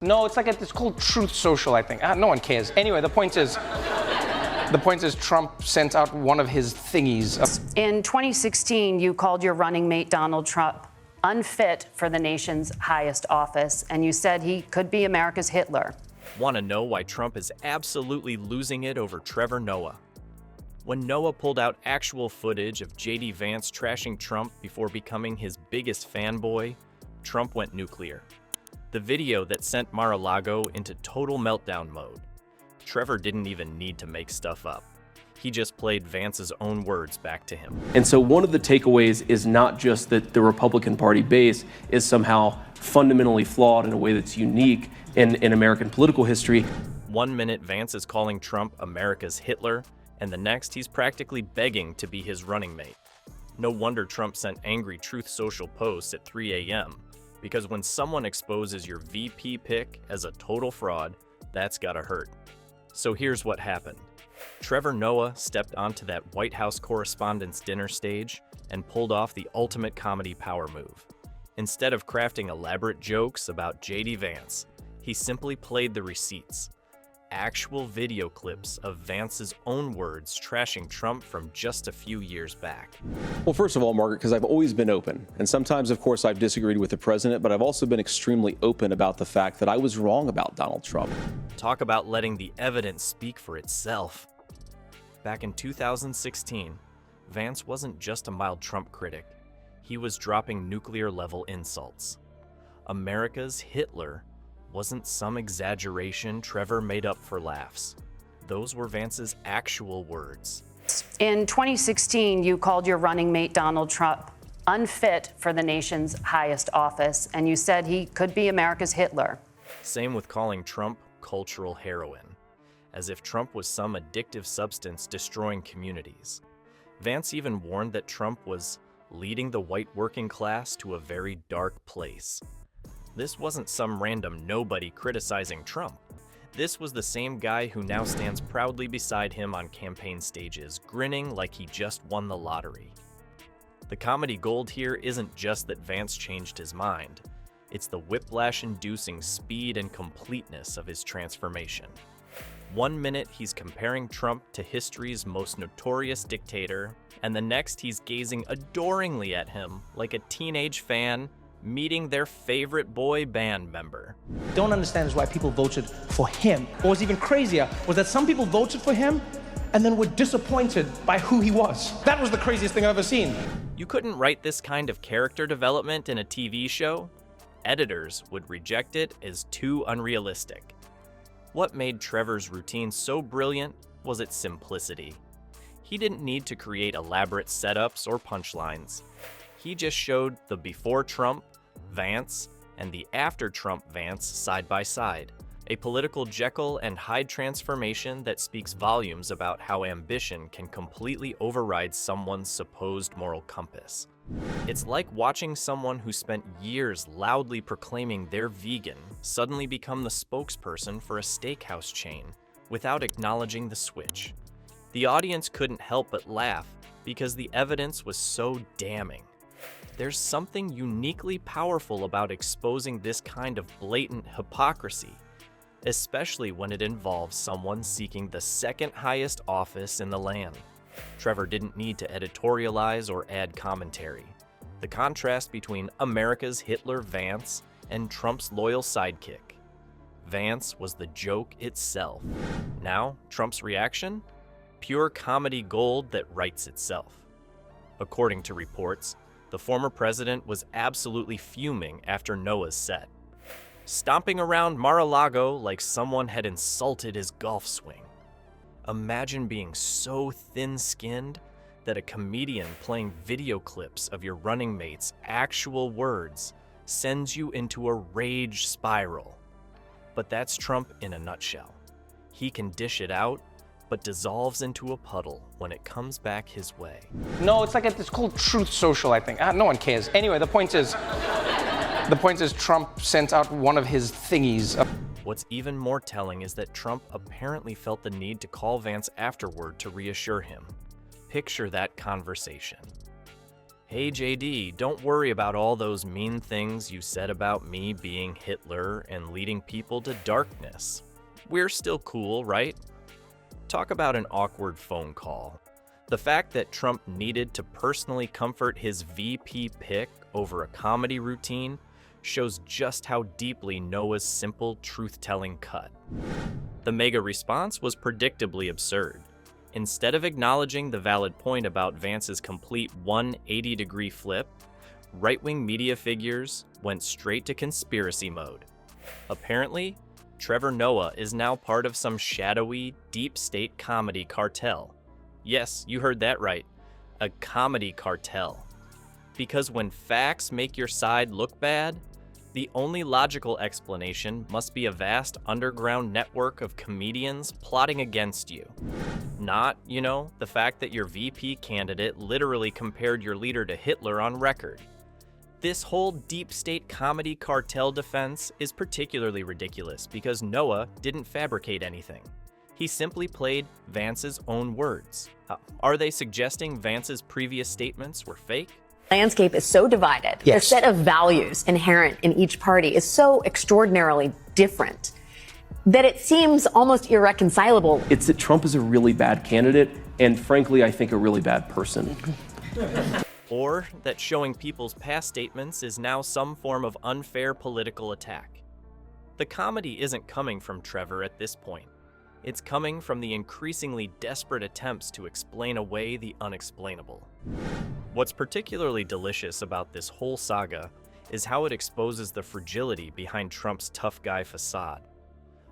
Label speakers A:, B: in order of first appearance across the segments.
A: No, it's called Truth Social, I think. No one cares. Anyway, the point is Trump sent out one of his thingies.
B: In 2016, you called your running mate Donald Trump unfit for the nation's highest office, and you said he could be America's Hitler.
C: Want to know why Trump is absolutely losing it over Trevor Noah? When Noah pulled out actual footage of JD Vance trashing Trump before becoming his biggest fanboy, Trump went nuclear. The video that sent Mar-a-Lago into total meltdown mode. Trevor didn't even need to make stuff up. He just played Vance's own words back to him.
D: And so one of the takeaways is not just that the Republican Party base is somehow fundamentally flawed in a way that's unique in American political history.
C: 1 minute Vance is calling Trump America's Hitler, and the next he's practically begging to be his running mate. No wonder Trump sent angry Truth Social posts at 3 a.m. Because when someone exposes your VP pick as a total fraud, that's gotta hurt. So here's what happened. Trevor Noah stepped onto that White House Correspondents Dinner stage and pulled off the ultimate comedy power move. Instead of crafting elaborate jokes about JD Vance, he simply played the receipts. Actual video clips of Vance's own words trashing Trump from just a few years back.
E: Well, first of all, Margaret, because I've always been open. And sometimes, of course, I've disagreed with the president, but I've also been extremely open about the fact that I was wrong about Donald Trump.
C: Talk about letting the evidence speak for itself. Back in 2016, Vance wasn't just a mild Trump critic. He was dropping nuclear-level insults. America's Hitler wasn't some exaggeration Trevor made up for laughs. Those were Vance's actual words.
B: In 2016, you called your running mate Donald Trump unfit for the nation's highest office, and you said he could be America's Hitler.
C: Same with calling Trump cultural heroin, as if Trump was some addictive substance destroying communities. Vance even warned that Trump was leading the white working class to a very dark place. This wasn't some random nobody criticizing Trump. This was the same guy who now stands proudly beside him on campaign stages, grinning like he just won the lottery. The comedy gold here isn't just that Vance changed his mind. It's the whiplash-inducing speed and completeness of his transformation. 1 minute he's comparing Trump to history's most notorious dictator, and the next he's gazing adoringly at him like a teenage fan meeting their favorite boy band member.
A: Don't understand is why people voted for him. What was even crazier was that some people voted for him and then were disappointed by who he was. That was the craziest thing I've ever seen.
C: You couldn't write this kind of character development in a TV show. Editors would reject it as too unrealistic. What made Trevor's routine so brilliant was its simplicity. He didn't need to create elaborate setups or punchlines. He just showed the before Trump Vance and the after Trump Vance side by side, a political Jekyll and Hyde transformation that speaks volumes about how ambition can completely override someone's supposed moral compass. It's like watching someone who spent years loudly proclaiming they're vegan suddenly become the spokesperson for a steakhouse chain without acknowledging the switch. The audience couldn't help but laugh because the evidence was so damning. There's something uniquely powerful about exposing this kind of blatant hypocrisy, especially when it involves someone seeking the second highest office in the land. Trevor didn't need to editorialize or add commentary. The contrast between America's Hitler Vance and Trump's loyal sidekick. Vance was the joke itself. Now, Trump's reaction? Pure comedy gold that writes itself. According to reports, the former president was absolutely fuming after Noah's set, stomping around Mar-a-Lago like someone had insulted his golf swing. Imagine being so thin-skinned that a comedian playing video clips of your running mate's actual words sends you into a rage spiral. But that's Trump in a nutshell. He can dish it out, but dissolves into a puddle when it comes back his way.
A: No, it's called Truth Social, I think. No one cares. Anyway, the point is Trump sent out one of his thingies.
C: What's even more telling is that Trump apparently felt the need to call Vance afterward to reassure him. Picture that conversation. "Hey JD, don't worry about all those mean things you said about me being Hitler and leading people to darkness. We're still cool, right?" Talk about an awkward phone call. The fact that Trump needed to personally comfort his VP pick over a comedy routine shows just how deeply Noah's simple truth-telling cut. The mega response was predictably absurd. Instead of acknowledging the valid point about Vance's complete 180-degree flip, right-wing media figures went straight to conspiracy mode. Apparently, Trevor Noah is now part of some shadowy, deep-state comedy cartel. Yes, you heard that right. A comedy cartel. Because when facts make your side look bad, the only logical explanation must be a vast underground network of comedians plotting against you. Not, the fact that your VP candidate literally compared your leader to Hitler on record. This whole deep state comedy cartel defense is particularly ridiculous because Noah didn't fabricate anything. He simply played Vance's own words. Are they suggesting Vance's previous statements were fake?
F: Landscape is so divided.
A: Yes.
F: The set of values inherent in each party is so extraordinarily different that it seems almost irreconcilable.
D: It's that Trump is a really bad candidate, and frankly, I think a really bad person.
C: Or that showing people's past statements is now some form of unfair political attack. The comedy isn't coming from Trevor at this point. It's coming from the increasingly desperate attempts to explain away the unexplainable. What's particularly delicious about this whole saga is how it exposes the fragility behind Trump's tough guy facade.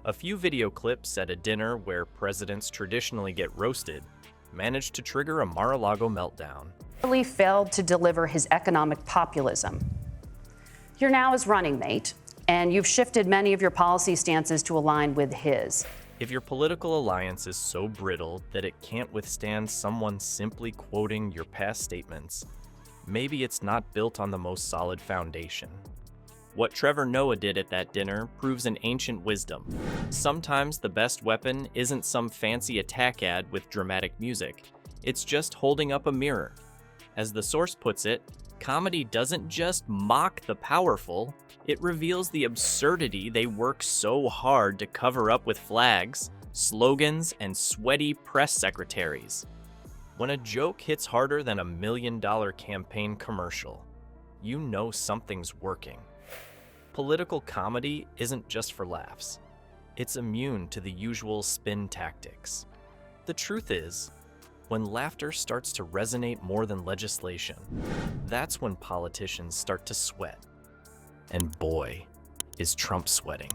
C: A few video clips at a dinner where presidents traditionally get roasted managed to trigger a Mar-a-Lago meltdown.
B: Really failed to deliver his economic populism. You're now his running mate, and you've shifted many of your policy stances to align with his.
C: If your political alliance is so brittle that it can't withstand someone simply quoting your past statements, maybe it's not built on the most solid foundation. What Trevor Noah did at that dinner proves an ancient wisdom. Sometimes the best weapon isn't some fancy attack ad with dramatic music. It's just holding up a mirror. As the source puts it, comedy doesn't just mock the powerful, it reveals the absurdity they work so hard to cover up with flags, slogans, and sweaty press secretaries. When a joke hits harder than $1 million campaign commercial, you know something's working. Political comedy isn't just for laughs. It's immune to the usual spin tactics. The truth is, when laughter starts to resonate more than legislation, that's when politicians start to sweat. And boy, is Trump sweating.